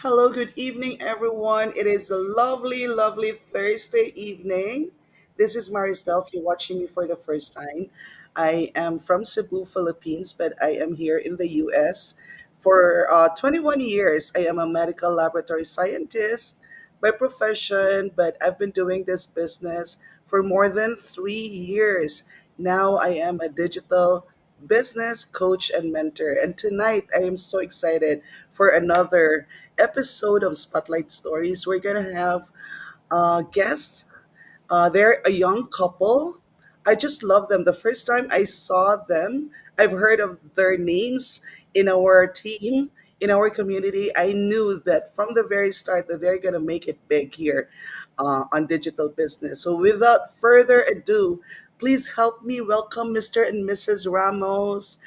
Hello, good evening, everyone. It is a lovely, lovely Thursday evening. This is Maristel. If you're watching me for the first time, I am from Cebu, Philippines, but I am here in the US for 21 years. I am a medical laboratory scientist by profession, but I've been doing this business for more than 3 years. Now I am a digital business coach and mentor. And tonight I am so excited for another episode of Spotlight Stories. We're going to have guests. They're a young couple. I just love them. The first time I saw them, I've heard of their names in our team, in our community. I knew that from the very start that they're going to make it big here on digital business. So without further ado, please help me welcome Mr. and Mrs. Ramos,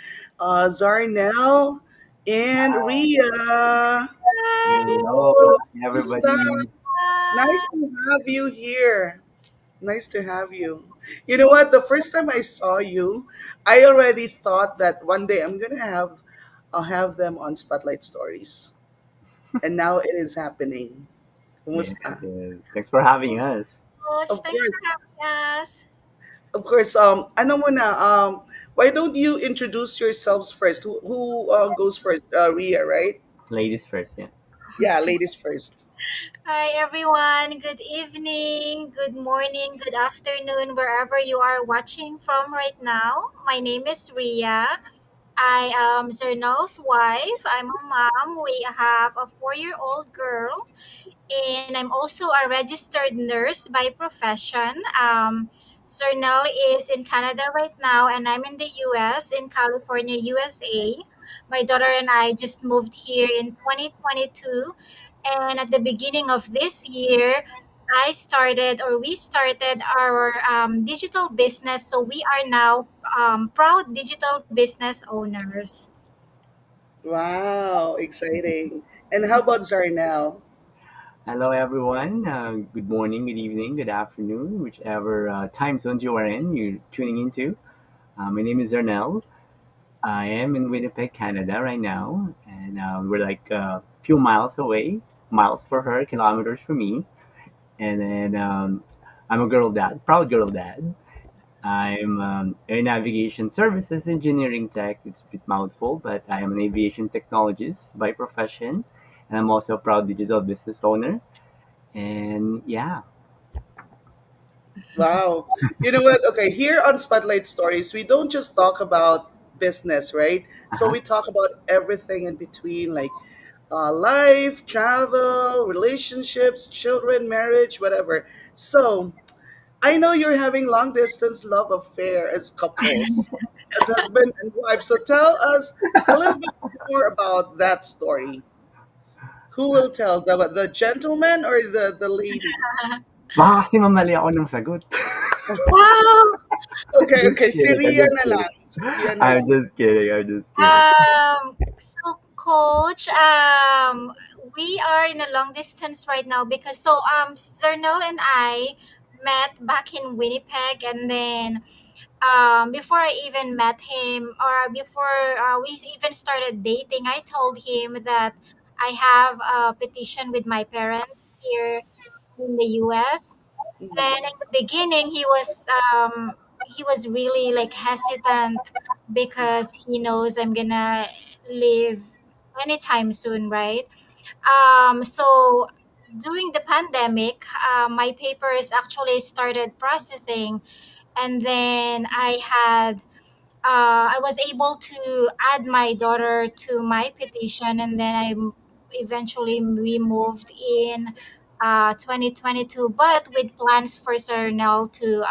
Zarnel, and Ria. Hello, Oh, Musta? everybody. Nice to have you here. Nice to have you. You know what? The first time I saw you, I already thought that one day I'll have them on Spotlight Stories. And now it is happening. Yes, Kumusta? yes. Thanks for having us. Coach. Of Thanks for course. having us. Of course. Ano muna, why don't you introduce yourselves first? Who goes first? Ria, right? Ladies first, yeah. Yeah, ladies first. Hi, everyone. Good evening, good morning, good afternoon, wherever you are watching from right now. My name is Ria. I am Zernal's wife. I'm a mom. We have a 4-year-old girl, and I'm also a registered nurse by profession. Cernel is in Canada right now, and I'm in the US, in California, USA. My daughter and I just moved here in 2022, and at the beginning of this year, we started our digital business. So we are now proud digital business owners. Wow, exciting. And how about Zarnel? Hello, everyone. Good morning, good evening, good afternoon, whichever time zone you are in, you're tuning into. My name is Arnel. I am in Winnipeg, Canada right now, and we're like a few miles away. Miles for her, kilometers for me. And then I'm a girl dad, proud girl dad. I'm air navigation services engineering tech. It's a bit mouthful, but I am an aviation technologist by profession, and I'm also a proud digital business owner. And yeah, Wow. You know what? Okay, here on Spotlight Stories, we don't just talk about business, right? So uh-huh. we talk about everything in between, like life, travel, relationships, children, marriage, whatever. So I know you're having long distance love affair as couples, as husband and wife. So tell us a little bit more about that story. Who will tell, the gentleman or the lady? Baka kasi mamali ako ng sagot. Wow! Okay, Just okay. Si kidding. I'm Ria just na kidding. lang. Si Ria na I'm lang. just kidding. I'm just kidding. Coach, we are in a long distance right now because Cernel and I met back in Winnipeg, and then before I even met him, or before we even started dating, I told him that I have a petition with my parents here in the US. Then Mhm. in the beginning, he was really like hesitant because he knows I'm gonna leave anytime soon, right? So during the pandemic, my papers actually started processing, and then I was able to add my daughter to my petition, and then eventually we moved in 2022, but with plans for Cernel to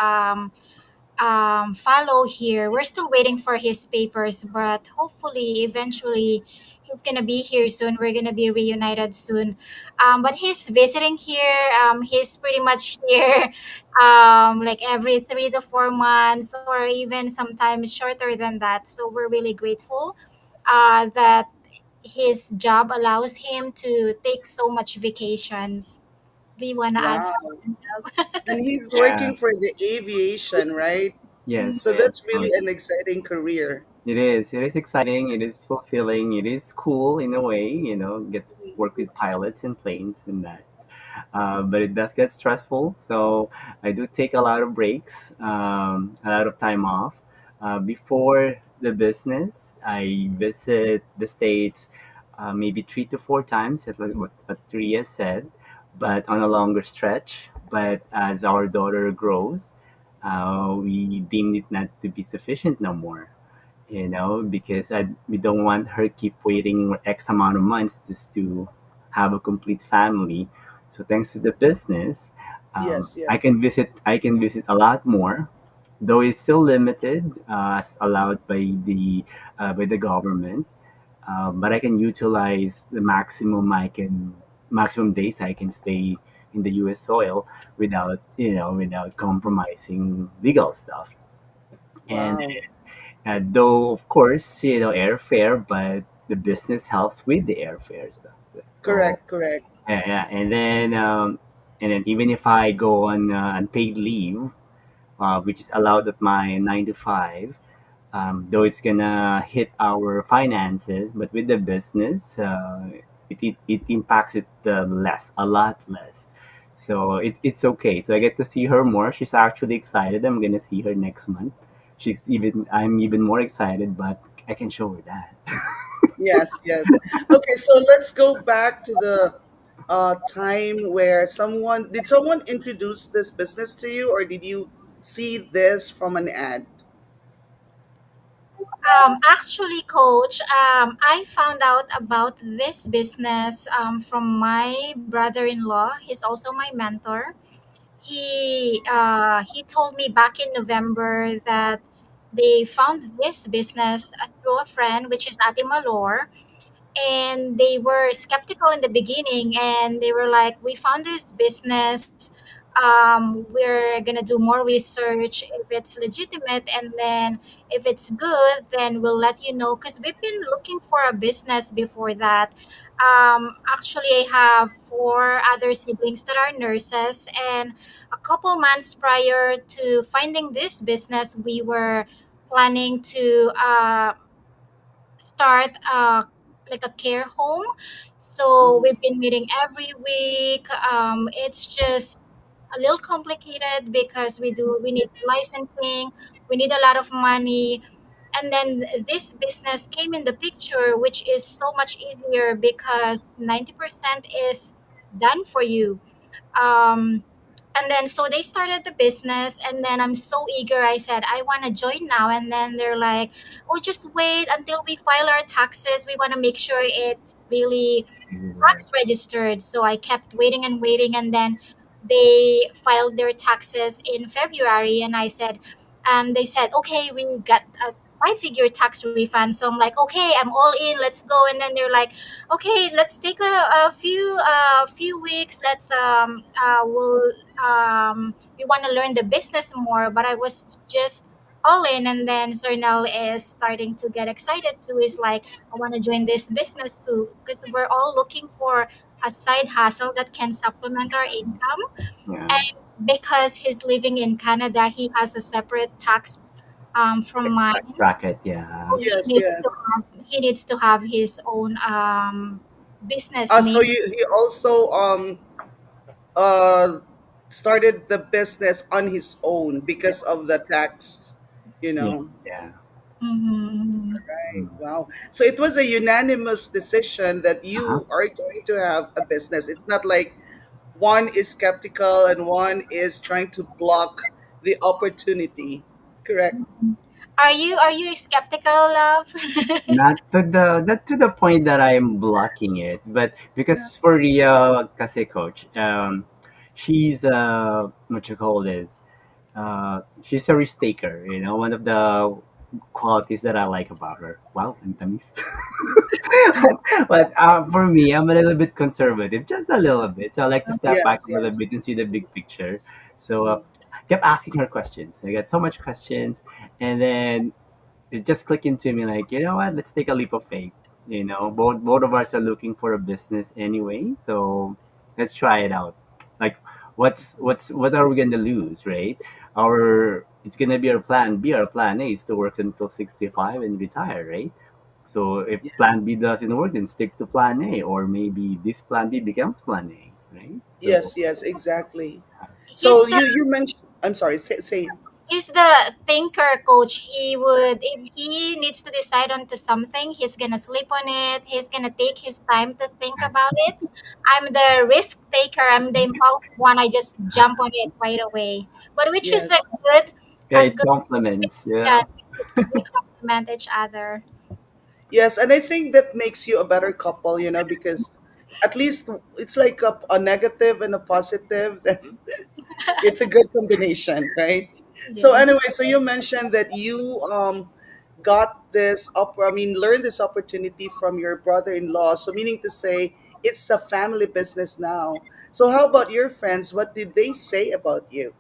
follow here. We're still waiting for his papers, but hopefully, eventually, he's gonna be here soon. We're gonna be reunited soon. But he's visiting here. He's pretty much here, like every 3 to 4 months, or even sometimes shorter than that. So we're really grateful that his job allows him to take so much vacations. Do you wanna add Wow. something? And he's Yeah. working for the aviation, right? Mm. Yes. So Yes. that's really an exciting career. It is. It is exciting. It is fulfilling. It is cool in a way. Get to work with pilots and planes and that. But it does get stressful. So I do take a lot of breaks, a lot of time off. Before the business, I visit the States maybe 3 to 4 times, as what Ria said, but on a longer stretch. But as our daughter grows, we deemed it not to be sufficient no more, because we don't want her keep waiting X amount of months just to have a complete family. So thanks to the business, Yes, I yes. can visit a lot more, though it's still limited as allowed by the government. But I can utilize the maximum days I can stay in the U.S. soil without compromising legal stuff. And Wow. though, of course, airfare, but the business helps with the airfare stuff. So, Correct, correct. yeah. And then even if I go on unpaid leave, which is allowed at my 9 to 5, though it's gonna hit our finances, but with the business, it impacts it a lot less. So it's okay. So I get to see her more. She's actually excited. I'm gonna see her next month. I'm even more excited, but I can show her that. Yes, yes. Okay, so let's go back to the time where someone introduce this business to you, or did you see this from an ad? Actually, coach, I found out about this business from my brother-in-law. He's also my mentor. He told me back in November that they found this business through a friend, which is Ati Malor, and they were skeptical in the beginning, and they were like, we found this business, we're gonna do more research if it's legitimate, and then if it's good, then we'll let you know, because we've been looking for a business before that. Actually, I have four other siblings that are nurses, and a couple months prior to finding this business, we were planning to start like a care home. So Mhm. we've been meeting every week. It's just a little complicated because we need licensing, we need a lot of money, and then this business came in the picture, which is so much easier because 90% is done for you. um, and then so they started the business, and then I'm so eager, I said I want to join now, and then they're like, oh, just wait until we file our taxes, we want to make sure it's really Right. tax registered. So I kept waiting and waiting, and then they filed their taxes in February, and I said, they said, okay, we got a five-figure tax refund. So I'm like, okay, I'm all in, let's go. And then they're like, okay, let's take a few weeks. We'll we want to learn the business more. But I was just all in, and then Zernel is starting to get excited too. Is like, I want to join this business too, because we're all looking for a side hustle that can supplement our income. Yeah. And because he's living in Canada, he has a separate tax from mine. Bracket. So Yeah. Yes, yes. he needs to have his own business So name. he also uh started the business on his own Yeah. because of the tax, you Yeah. know. Yeah. Mm-hmm. Right. Mm. Wow. So it was a unanimous decision that Uh-huh. you are going to have a business. It's not like one is skeptical and one is trying to block the opportunity. Correct. Are you skeptical, love? Not to the point that I'm blocking it, but Yeah. because for Ria, kasi coach, she's what you call this, she's a risk taker. One of the qualities that I like about her. Wow, ang tamis. But for me, I'm a little bit conservative, just a little bit. So I like to step back Yes, a little yes. bit and see the big picture. So kept asking her questions. I got so much questions, and then it just clicked into me like, you know what? Let's take a leap of faith. Both of us are looking for a business anyway, so let's try it out. Like, what are we gonna lose, right? our it's gonna be our plan B. Our plan A is to work until 65 and retire, right? So if plan B doesn't work, then stick to plan A, or maybe this plan B becomes plan A, right? So Yes, yes, exactly. He's So the you mentioned, I'm sorry, say. he's the thinker coach. He would, if he needs to decide onto something, he's gonna sleep on it. He's gonna take his time to think about it. I'm the risk taker. I'm the impulsive one. I just jump on it right away. But which is Yes. yeah, a it good complements. combination. Yeah. We complement each other. Yes, and I think that makes you a better couple, because at least it's like a negative and a positive. Then it's a good combination, right? So Yes. anyway, so you mentioned that you got this I mean, learned this opportunity from your brother-in-law. So meaning to say, it's a family business now. So how about your friends? What did they say about you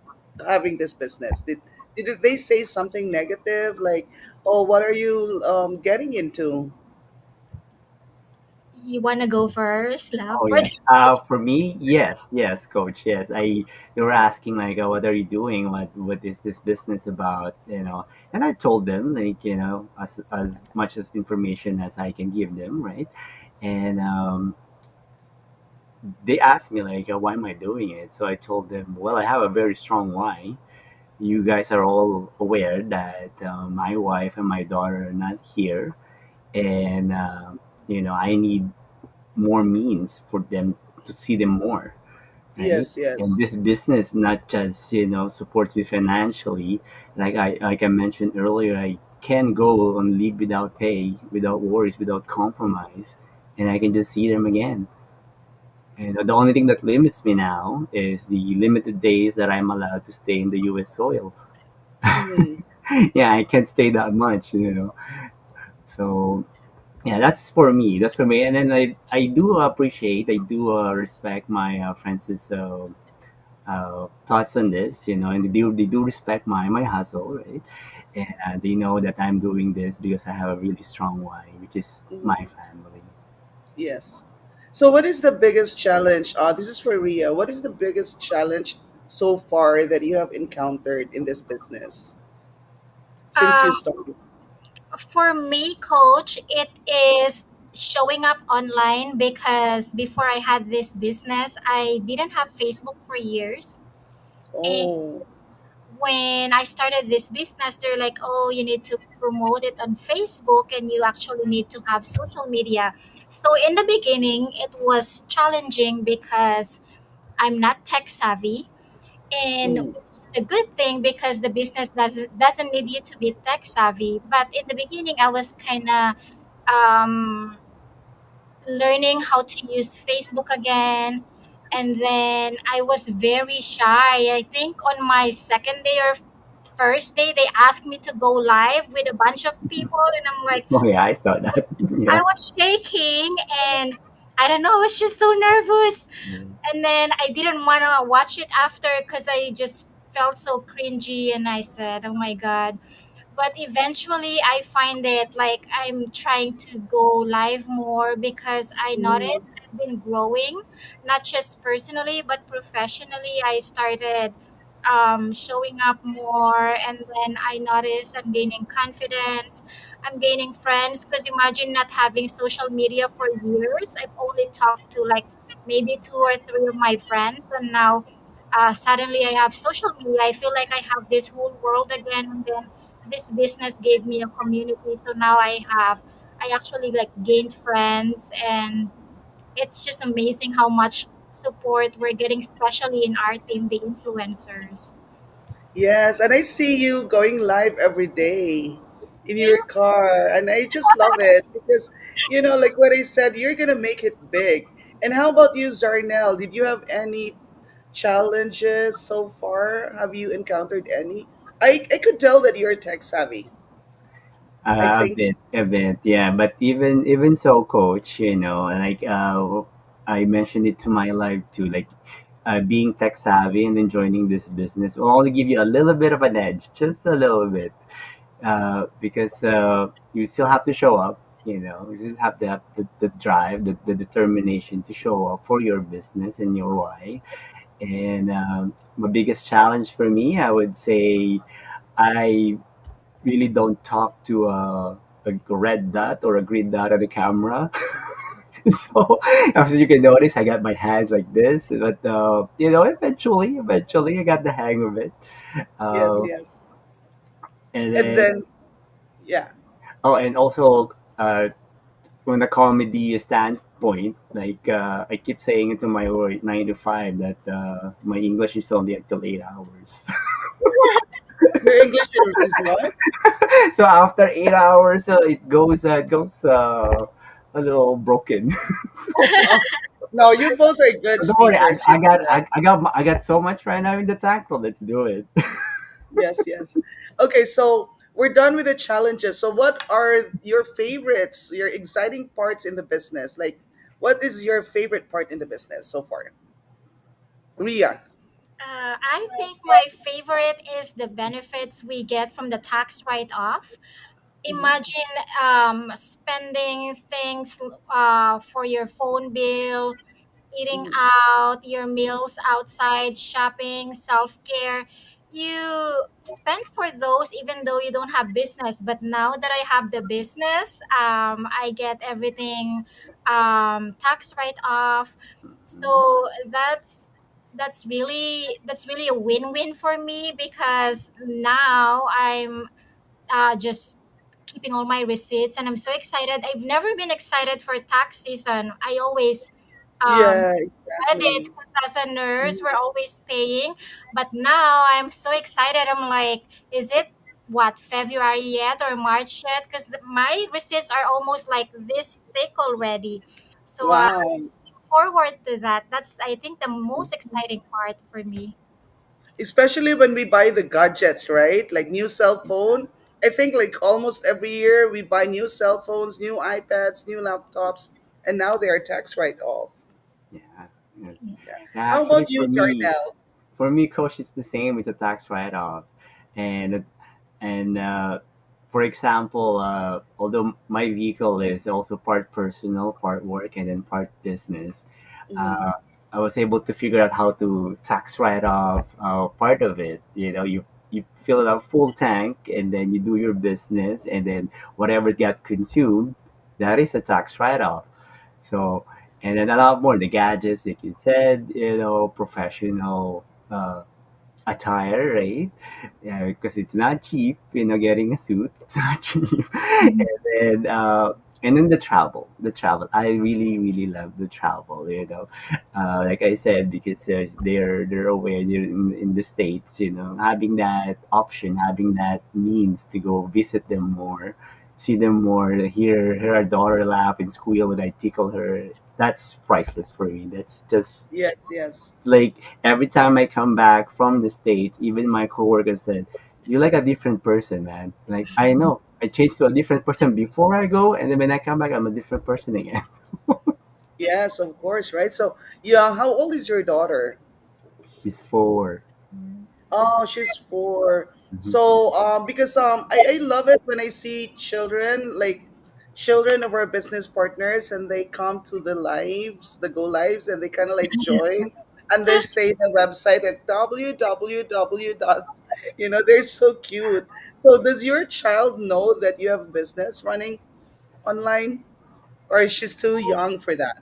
having this business? Did they say something negative, like, oh, what are you getting into? You wanna go first, love? Oh Or yeah. For me, yes, yes, coach. Yes, they were asking like, what are you doing? What is this business about? And I told them like, as much as information as I can give them, right? And they asked me like, why am I doing it? So I told them, well, I have a very strong why. You guys are all aware that my wife and my daughter are not here, and I need more means for them to see them more, right? Yes, And yes. this business not just supports me financially, like I mentioned earlier. I can go on leave without pay, without worries, without compromise, and I can just see them again. And the only thing that limits me now is the limited days that I'm allowed to stay in the U.S. soil. Mm-hmm. Yeah, I can't stay that much. So yeah, that's for me. That's for me. And then I do appreciate, I do respect my friends' thoughts on this, and they do respect my hustle, right? And they know that I'm doing this because I have a really strong why, which is my Mm-hmm. family. Yes. So, what is the biggest challenge? This is for Ria. What is the biggest challenge so far that you have encountered in this business since you um, started? for me, coach, it is showing up online because before I had this business, I didn't have Facebook for years. And Oh, when I started this business, they're like, oh, you need to promote it on Facebook and you actually need to have social media. So in the beginning, it was challenging because I'm not tech savvy. And mm, which is a good thing because the business doesn't need you to be tech savvy. But in the beginning, I was kind of um, learning how to use Facebook again. And then I was very shy. I think on my second day or first day, they asked me to go live with a bunch of people. And I'm like, Oh yeah, I saw that. I Yeah. was shaking and I don't know, I was just so nervous. Mm. And then I didn't want to watch it after because I just felt so cringy. And I said, oh my God. But eventually I find it like I'm trying to go live more because I mm, noticed I've been growing, not just personally, but professionally. I started showing up more, and then I noticed I'm gaining confidence. I'm gaining friends because imagine not having social media for years. I've only talked to like maybe two or three of my friends, and now suddenly I have social media. I feel like I have this whole world again, and then this business gave me a community. So now I actually like gained friends, and it's just amazing how much support we're getting, especially in our team, the influencers. yes. And I see you going live every day in Yeah. your car, and I just love it because, like what I said, you're gonna make it big. And how about you, Zarnel? Did you have any challenges so far? Have you encountered any? I could tell that you're tech savvy. I think. A bit, yeah. But even so, coach, like I mentioned it to my life too, like being tech savvy and then joining this business will only give you a little bit of an edge, just a little bit, because you still have to show up. You just have to have the drive, the determination to show up for your business and your why. And my biggest challenge for me, I would say, I really don't talk to a red dot or a green dot on the camera. So as you can notice, I got my hands like this, but eventually, I got the hang of it. Yes, Uh, yes. and And then, then, yeah. and also, from the comedy standpoint, like I keep saying it to my work 9 to 5 that my English is only until 8 hours. Your English is what? So after 8 hours, it goes a little broken. Oh, no, you both are good So don't worry, speakers. You know that. I got so much right now in the tank. Well, let's do it. Yes, yes. Okay, so we're done with the challenges. So, what are your favorites, your exciting parts in the business? Like, what is your favorite part in the business so far? Ria. I think my favorite is the benefits we get from the tax write off. Mhm. Imagine spending things for your phone bill, eating Mhm. out, your meals outside, shopping, self care. You spend for those even though you don't have business. But now that I have the business, I get everything tax write off. So that's really a win win for me because now I'm just keeping all my receipts and I'm so excited. I've never been excited for tax season. I always um, Yeah, dreaded exactly. because as a nurse, Mhm. we're always paying. But now I'm so excited. I'm like, is it what February yet or March yet? Because my receipts are almost like this thick already. So Wow. forward to that. That's I think the most exciting part for me. Especially when we buy the gadgets, right? Like new cell phone. I think like almost every year we buy new cell phones, new iPads, new laptops, and now they are tax write off. Yeah, yes. Yeah. Yeah, How actually, about you, Zarnel? for me, coach, it's the same with the tax write-offs, and and for example, although my vehicle is also part personal, part work, and then part business, Mhm. uh, I was able to figure out how to tax write off part of it. You fill it up full tank, and then you do your business, and then whatever got consumed, that is a tax write off. So, and then a lot more the gadgets, like you said, professional attire, right? Yeah, because it's not cheap, getting a suit, it's not cheap. And then the travel. I really, really love the travel, like I said, because they're aware they're in the States, having that option, having that means to go visit them more, see them more, hear our daughter laugh and squeal when I tickle her. That's priceless for me. That's just Yes, yes. it's like every time I come back from the States, even my coworker said, "You're like a different person, man." Like I know, I changed to a different person before I go, and then when I come back, I'm a different person again. Yes, of course, right? So, yeah, how old is your daughter? It's 4. Oh, she's 4. Mhm. So, because I love it when I see children, like children of our business partners, and they come to the lives, the go lives, and they kind of like join, and they say the website at www dot. They're so cute. So, does your child know that you have a business running online, or is she too young for that?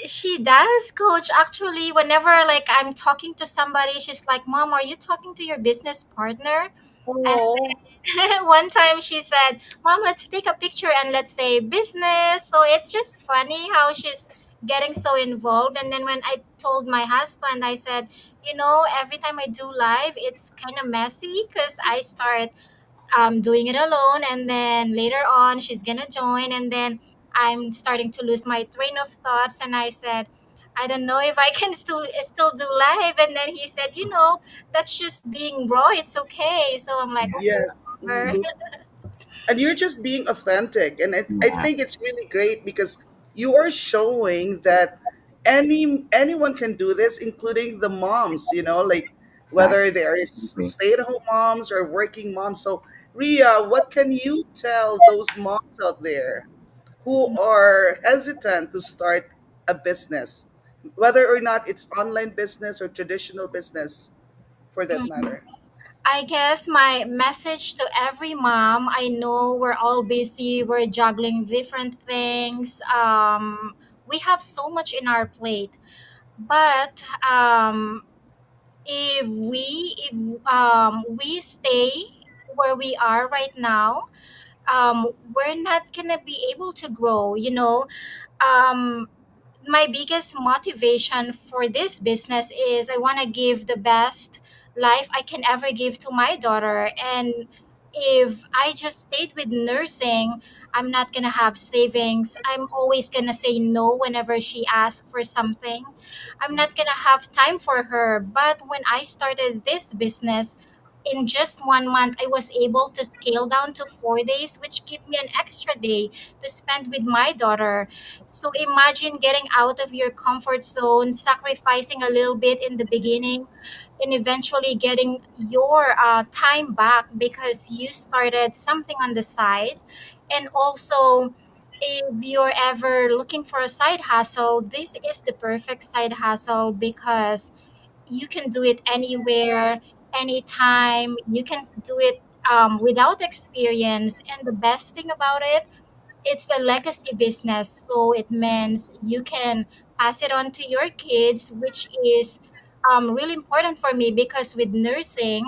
She does, coach. Actually, whenever like I'm talking to somebody, she's like, "Mom, are you talking to your business partner?" And Oh, one time she said, "Mom, let's take a picture and let's say business." So it's just funny how she's getting so involved. And then when I told my husband, I said, every time I do live, it's kind of messy because I start doing it alone, and then later on she's gonna join, and then I'm starting to lose my train of thoughts, and I said, I don't know if I can still do live. And then he said, that's just being raw, it's okay. So I'm like, okay, yes. whatever. Mhm. And you're just being authentic, and I Yeah, think it's really great because you are showing that anyone can do this, including the moms, like whether they are exactly. stay-at-home moms or working moms. So, Ria, what can you tell those moms out there who are hesitant to start a business? whether or not it's online business or traditional business, for that Mhm. matter. I guess my message to every mom, I know we're all busy, we're juggling different things. We have so much in our plate. But if we stay where we are right now, we're not gonna be able to grow. Um, my biggest motivation for this business is I want to give the best life I can ever give to my daughter. And if I just stayed with nursing, I'm not going to have savings. I'm always going to say no whenever she asks for something. I'm not going to have time for her. But when I started this business, in just 1 month, I was able to scale down to 4 days, which give me an extra day to spend with my daughter. So imagine getting out of your comfort zone, sacrificing a little bit in the beginning, and eventually getting your time back because you started something on the side. And also, if you're ever looking for a side hustle, this is the perfect side hustle because you can do it anywhere, anytime. You can do it without experience. And the best thing about it, it's a legacy business, so it means you can pass it on to your kids, which is really important for me because with nursing,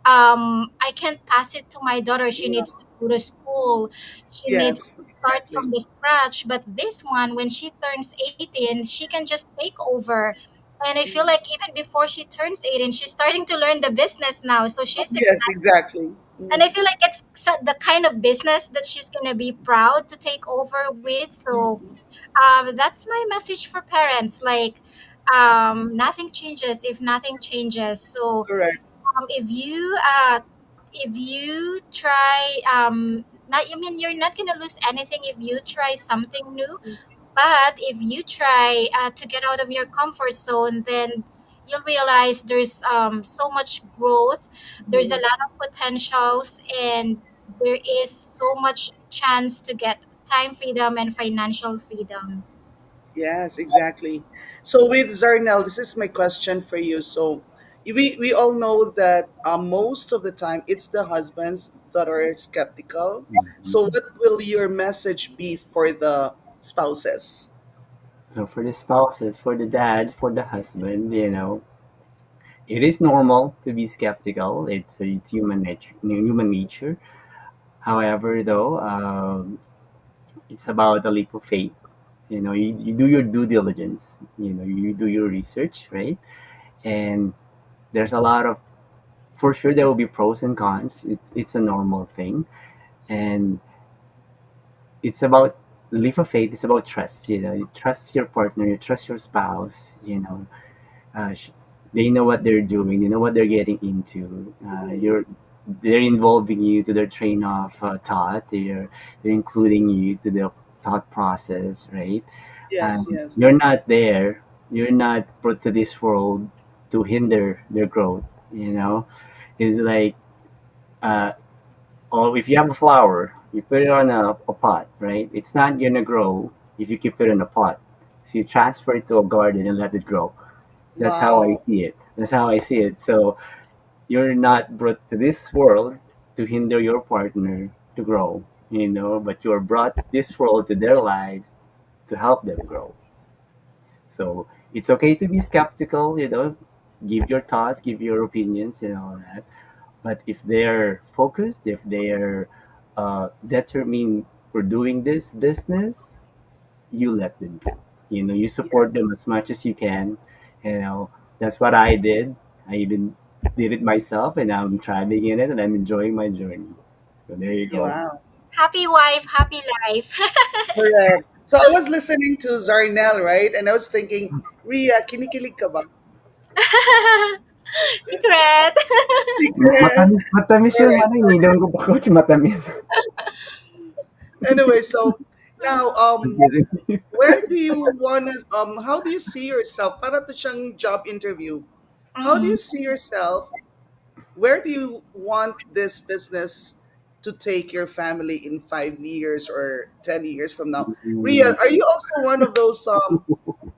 I can't pass it to my daughter. She Yeah. needs to go to school. She needs Yes, to start exactly. from the scratch. But this one, when she turns 18, she can just take over. And I feel like even before she turns 18, she's starting to learn the business now. So she's Yes, excited, exactly. and I feel like it's the kind of business that she's gonna be proud to take over with. So that's my message for parents. Like, nothing changes if nothing changes. So Correct. if you try, not, I mean, you're not gonna lose anything if you try something new. But if you try to get out of your comfort zone, then you'll realize there's so much growth, there's a Mhm. lot of potentials, and there is so much chance to get time freedom and financial freedom. Yes, exactly. So with Zarnel, this is my question for you. So we all know that most of the time it's the husbands that are skeptical. So Mhm. what will your message be for the spouses? So for the spouses, for the dads, for the husband, it is normal to be skeptical. It's human nature. However, though, it's about a leap of faith. You do your due diligence. You do your research, right? And there's a lot of, for sure, there will be pros and cons. It's a normal thing, and it's about leap of faith. It's about trust. You trust your partner. You trust your spouse. Uh, sh- they know what they're doing. They know what they're getting into. Mhm. They're involving you to their train of thought. They're including you to their thought process, right? Yes, And yes. you're not there. You're not brought to this world to hinder their growth. It's like, uh, or if you have a flower, you put it on a pot, right? It's not gonna grow if you keep it in a pot. So you transfer it to a garden and let it grow. That's how I Wow. see it. That's how I see it. So you're not brought to this world to hinder your partner to grow, but you're brought to this world to their lives to help them grow. So it's okay to be skeptical, give your thoughts, give your opinions, and all that. But if they're focused, if they're determined for doing this business, you let them do. You support Yes. them as much as you can. You know, that's what I did. I even did it myself, and I'm thriving in it, and I'm enjoying my journey. So there you Yeah, go. wow. Happy wife, happy life. Correct. So I was listening to Zarnel, right? And I was thinking, Ria, kinikilig ka ba? Secret. Secret. Matamis All yun, right. ano, ininom ko pa coach, matamis. Anyway, so now I'm kidding. where do you want to how do you see yourself para to siyang job interview? How do Mhm. you see yourself? Where do you want this business to take your family in 5 years or 10 years from now? Ria, Mm, are you also one of those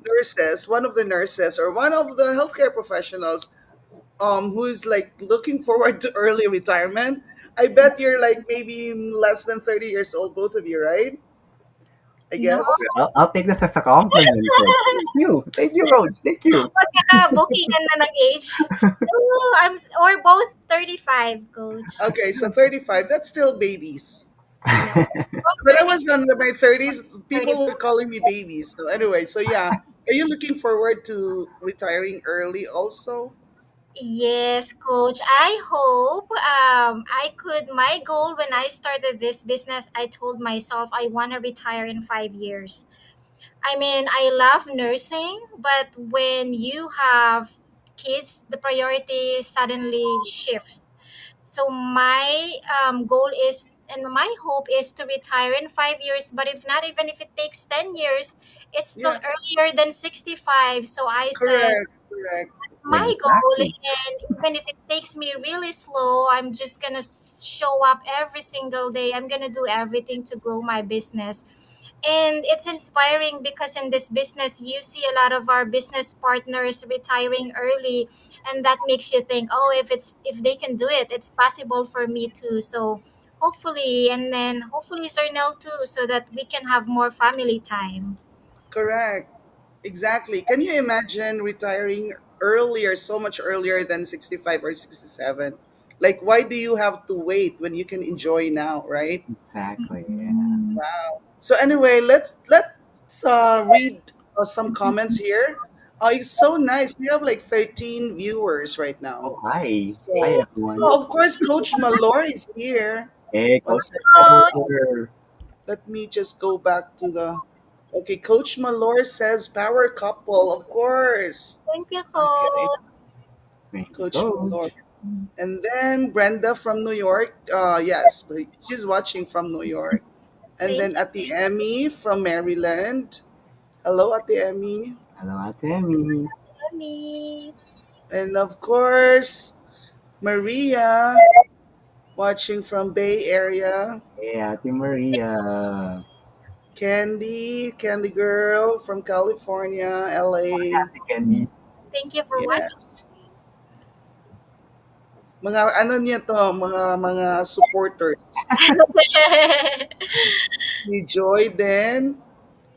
nurses, one of the nurses, or one of the healthcare professionals who is like looking forward to early retirement? I bet you're like maybe less than 30 years old, both of you, right? I No. guess. I'll take this as a compliment, Coach. Thank you. Thank you, Coach. Thank you. Magkaka-bookingan na ng age. No, or both 35, coach. Okay, so 35, that's still babies. No, both When I 30, was in my 30s, people 35. were calling me babies. So anyway, so yeah, are you looking forward to retiring early also? Yes, coach. I hope I could. My goal when I started this business, I told myself I want to retire in 5 years. I mean, I love nursing, but when you have kids, the priority suddenly shifts. So my goal is, and my hope is to retire in 5 years. But if not, even if it takes 10 years, it's still Yeah, earlier than 65. So I said correct, correct. my goal, Exactly. and even if it takes me really slow, I'm just gonna show up every single day. I'm gonna do everything to grow my business. And it's inspiring because in this business you see a lot of our business partners retiring early, and that makes you think, oh, if they can do it, it's possible for me too. So hopefully, and then hopefully Zernel too, so that we can have more family time. Correct. Exactly. Can you imagine retiring earlier, so much earlier than 65 or 67? Like, why do you have to wait when you can enjoy now, right? Exactly. Yeah. Mm. So anyway, let's read some comments here. It's so nice. We have like 13 viewers right now. Oh, hi. Hi, So, everyone. oh, of course, Coach Malor is here. Hey, One Coach. second. Oh, Let me just go back to the. Okay, Coach Malor says power couple, of course. thank you, Okay, coach. Thank you, Coach Malor. Coach. And then Brenda from New York. Yes, but she's watching from New York. And Thank then you, Ati Emmy from Maryland. Hello, Ati Emmy. Hello, Ate Emmy. Mommy. And of course, Maria watching from Bay Area. Hey, Ate Maria. Candy girl from California, LA. Ate Candy. Thank you for watching. Yes. Mga ano niya to, mga supporters. Ni Joy then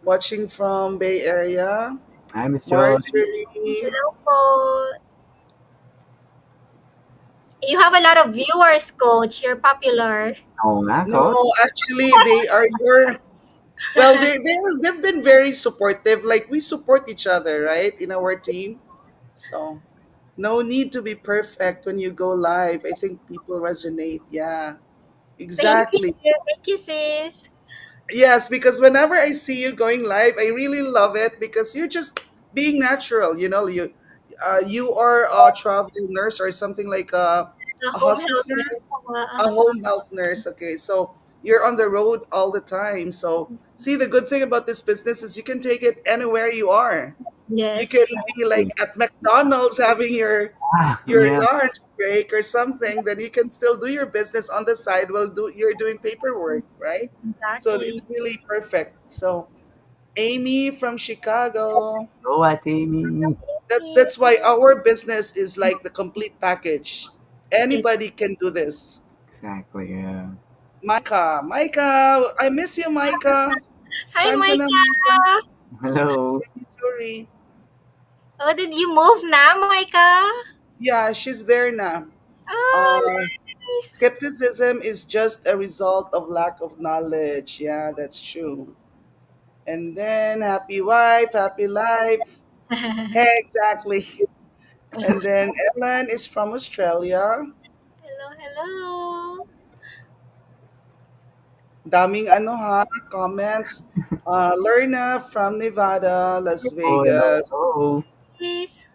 watching from Bay Area. Hi, Miss Joy. Marjorie. Hello po. You have a lot of viewers, coach. You're popular. Oo nga, No, Coach. actually they are your well they've been very supportive. Like we support each other, right? In our team. So no need to be perfect when you go live. I think people resonate. Yeah. Thank you. Exactly. Thank you, sis. Yes, because whenever I see you going live, I really love it because you're just being natural. You are a travel nurse or something like A a home hospice health nurse, nurse. a home health nurse. Okay, so you're on the road all the time. So see, the good thing about this business is you can take it anywhere you are. You can Yes. be like at McDonald's having Ah, your yeah. lunch break or something, then you can still do your business on the side while you're doing paperwork, right? So it's Exactly. really perfect. So Amy from Chicago. Hello, Ate Amy. That's why our business is like the complete package. It, Anybody can do this. Exactly, yeah. Micah, I miss you, Micah. Hi, Saan ka na, Micah? Micah. Hello. Sorry. Oh, did you move na, Micah? Yeah, she's there now. Oh, Uh, nice. Skepticism is just a result of lack of knowledge. Yeah, that's true. And then happy wife, happy life. Hey, exactly. And then Ellen is from Australia. Hello, hello. Daming ano ha, comments. Lerna from Nevada, Las Oh, hello, Vegas. hello. Please.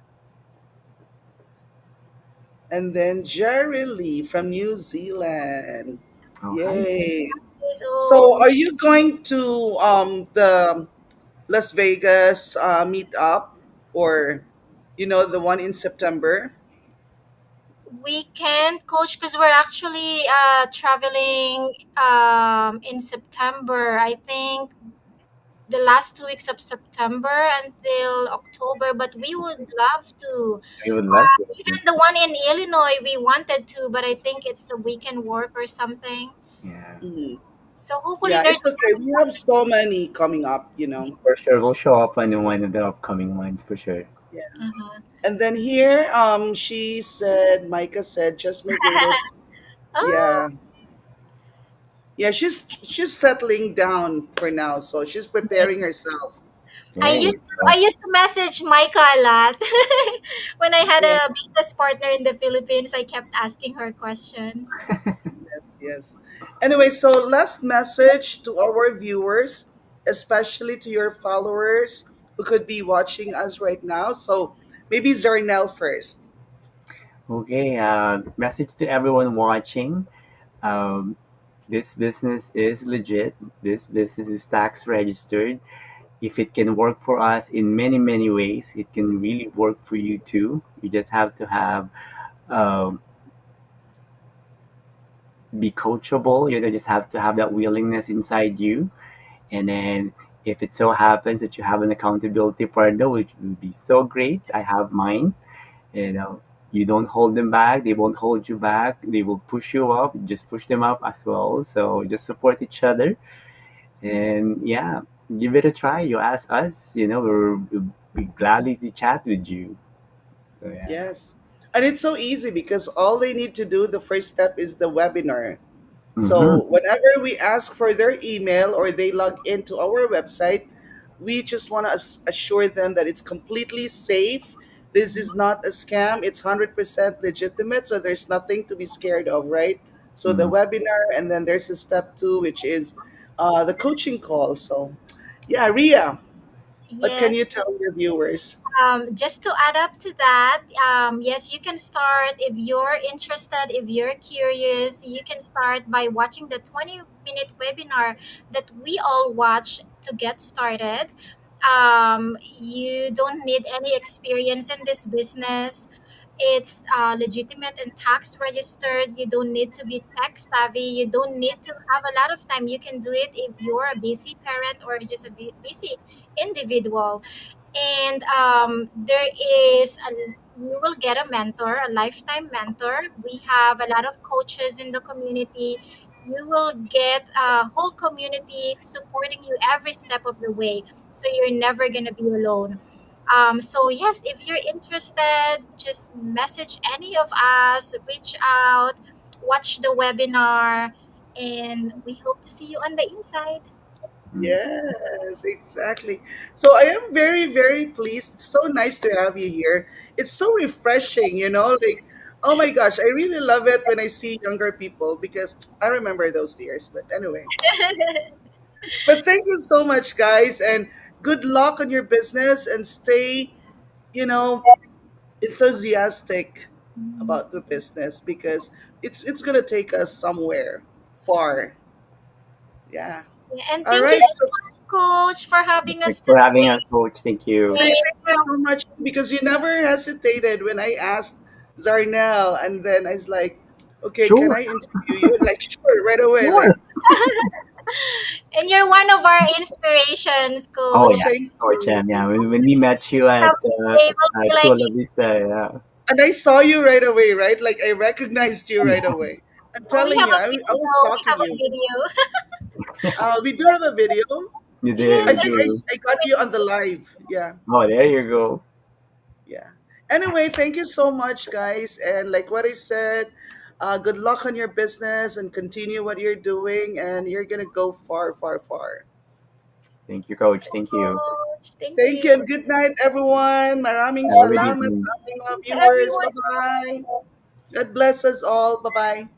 And then Jerry Lee from New Zealand. Oh, hi. Yay. Please. So Oh, are you going to the Las Vegas meet up or the one in September? We can coach because we're actually traveling in September. I think the last 2 weeks of September until October, but we would love to. I would love Even to. the one in Illinois, we wanted to, but I think it's the weekend work or something. Yeah, Mhm. So hopefully Yeah, there's. it's okay. We have so many coming up, you know. for sure. We'll show up on one of the upcoming ones for sure. Yeah. Mhm. And then here, she said, Micah said, just migrated. Oh, Yeah. Yeah, she's settling down for now, so she's preparing herself. I Hey, used to I used to message Micah a lot. When I had Yeah, a business partner in the Philippines, I kept asking her questions. yes, yes. Anyway, so last message to our viewers, especially to your followers who could be watching us right now. So maybe Zarnel first. okay. Message to everyone watching. Um, this business is legit. This business is tax registered. If it can work for us in many many ways, it can really work for you too. You just have to have um, be coachable. You just have to have that willingness inside you. And then if it so happens that you have an accountability partner, which would be so great, I have mine. You know, you don't hold them back. They won't hold you back. They will push you up. Just push them up as well. So just support each other. And yeah, give it a try. You ask us. We'll be gladly to chat with you. So yeah. Yes. And it's so easy because all they need to do, the first step is the webinar. Mm-hmm. So whenever we ask for their email or they log into our website, we just want to assure them that it's completely safe. This is not a scam. It's 100% legitimate. So there's nothing to be scared of, right? So the Mm-hmm. webinar, and then there's a step two, which is the coaching call. So, yeah, Ria, what can Yes. you tell your viewers? Just to add up to that, yes, you can start if you're interested, if you're curious, you can start by watching the 20-minute webinar that we all watch to get started. You don't need any experience in this business. It's legitimate and tax registered. You don't need to be tech savvy. You don't need to have a lot of time. You can do it if you're a busy parent or just a busy individual. And there is you will get a mentor, a lifetime mentor. We have a lot of coaches in the community. You will get a whole community supporting you every step of the way, so you're never going to be alone. So yes, if you're interested, just message any of us, reach out, watch the webinar, and we hope to see you on the inside. Yes, exactly. So I am very, very pleased. It's so nice to have you here. It's so refreshing, like, oh my gosh, I really love it when I see younger people because I remember those years. But anyway, but thank you so much, guys, and good luck on your business and stay, you know, enthusiastic about the business because it's gonna take us somewhere far. Yeah. Yeah, and All thank you right. so So much, Coach, for having Thanks us for having us, today. coach. Thank you. Thank you so much because you never hesitated when I asked Zarnel, and then I was like, "Okay, can Sure, I interview you?" Like, sure, right away. sure. Like, And you're one of our inspirations, Oh oh, Coach. yeah, thank coach. you, Yeah, thank you. when we met you Have been able to like Chula Vista, yeah. And I saw you right away, right? Like I recognized you Oh, right yeah. away. I'm oh, we telling have you, a I video. was We have stalking a you. video. We do have a video. You did, Yes, I we I think do. I got you on the live. Yeah, Oh, there you go. yeah. Anyway, thank you so much, guys. And like what I said, good luck on your business and continue what you're doing, and you're gonna go far, far, far. Thank you, coach. Thank you. Coach. Thank Thank you. you and good night, everyone. Maraming Have a good salamat sa evening. ating mga Thank you, viewers. everyone. Bye-bye. God bless us all. Bye-bye.